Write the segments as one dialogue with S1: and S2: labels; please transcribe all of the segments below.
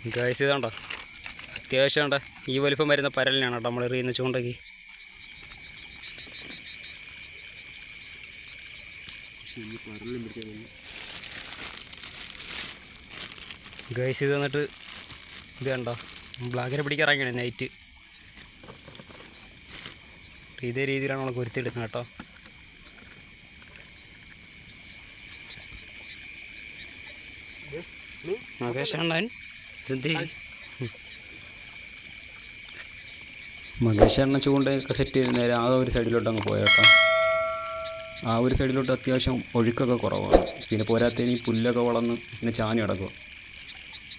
S1: Guys ഇതാണ്ടോ അത്യാവശ്യം ഉണ്ട് ഈ വലിപ്പം വരുന്ന പരലിനാണ് കേട്ടോ നമ്മൾ എറിയുന്ന ചൂണ്ടയ്ക്ക്. ഗൈസ് ഇത് വന്നിട്ട് ഇത് കണ്ടോ ബ്ലാക്കിനെ പിടിക്കാറാങ്ങിയാണ് നൈറ്റ്. ഇതേ രീതിയിലാണ് നമ്മൾ കുരുത്തിയെടുക്കുന്നത് കേട്ടോ. മകേഷണ്ണ ചൂണ്ടയൊക്കെ സെറ്റ് ചെയ്ത് നേരെ ആ ഒരു സൈഡിലോട്ട് അങ്ങ് പോയ കേട്ടോ. ആ ഒരു സൈഡിലോട്ട് അത്യാവശ്യം ഒഴുക്കൊക്കെ കുറവാണ്. പിന്നെ പോരാത്തതിന് ഈ പുല്ലൊക്കെ വളർന്ന് പിന്നെ ചാഞ്ഞ് കിടക്കുക.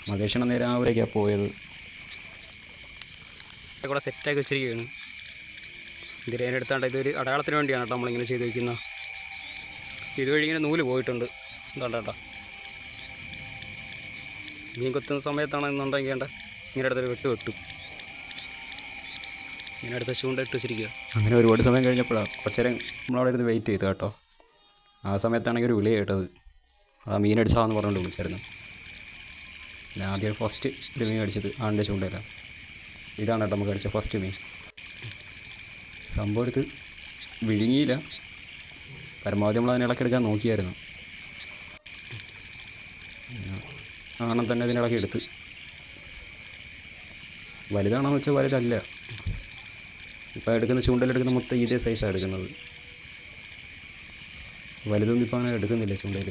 S1: മകേഷണ്ണ നേരെ ആ വരേക്കാണ് പോയത്. കൂടെ സെറ്റാക്കി വെച്ചിരിക്കുകയാണ്. ഇതിലേനെ എടുത്താണ്ട് ഇതൊരു അടയാളത്തിന് വേണ്ടിയാണ് കേട്ടോ നമ്മളിങ്ങനെ ചെയ്ത് വയ്ക്കുന്നത്. ഇതുവഴി ഇങ്ങനെ നൂല് പോയിട്ടുണ്ട്. എന്താണ്ട കേട്ടോ മീൻ കൊത്തുന്ന സമയത്താണെന്നുണ്ടെങ്കിൽ ഇങ്ങനെ അടുത്തൊരു വെട്ടും ഇങ്ങനെ അടുത്ത ചൂണ്ട ഇട്ട് വെച്ചിരിക്കുക. അങ്ങനെ ഒരുപാട് സമയം കഴിഞ്ഞപ്പോഴാണ് കുറച്ച് നേരം നമ്മളവിടെ ഇരുന്ന് വെയിറ്റ് ചെയ്തു കേട്ടോ. ആ സമയത്താണെങ്കിൽ ഒരു വിളി കേട്ടത്. ആ മീൻ അടിച്ചാന്ന് പറഞ്ഞുകൊണ്ട് വിളിച്ചായിരുന്നു. ഞാൻ ആദ്യം ഫസ്റ്റ് ഒരു മീൻ അടിച്ചത് ആണിൻ്റെ ചൂണ്ടയിലാണ്. ഇതാണ് കേട്ടോ നമുക്ക് അടിച്ച ഫസ്റ്റ് മീൻ. സംഭവം എടുത്ത് വിഴുങ്ങിയില്ല. പരമാവധി നമ്മൾ അതിനെ ഇളക്കിയെടുക്കാൻ നോക്കിയായിരുന്നു. ആണം തന്നെ അതിനിളക്കി എടുത്ത്. വലുതാണെന്ന് വെച്ചാൽ വലുതല്ല. ഇപ്പോൾ എടുക്കുന്ന ചൂണ്ടയിലെടുക്കുന്ന മൊത്തം ഇതേ സൈസാണ് എടുക്കുന്നത്. വലുതൊന്നും ഇപ്പോൾ അങ്ങനെ എടുക്കുന്നില്ല ചൂണ്ടയിൽ.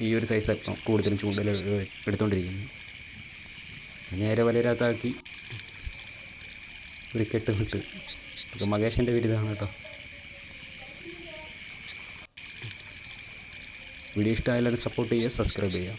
S1: ഈ ഒരു സൈസാണ് ഇപ്പം കൂടുതലും ചൂണ്ടയിൽ എടുത്തുകൊണ്ടിരിക്കുന്നത്. നേരെ വലയിനകത്താക്കി ഒരു കെട്ട് കിട്ട്. ഇപ്പോൾ മകേഷിൻ്റെ വീട്ടിലാണ് കേട്ടോ. വീഡിയോ ഇഷ്ടമായാലും സപ്പോർട്ട് ചെയ്യുക, സബ്സ്ക്രൈബ് ചെയ്യുക.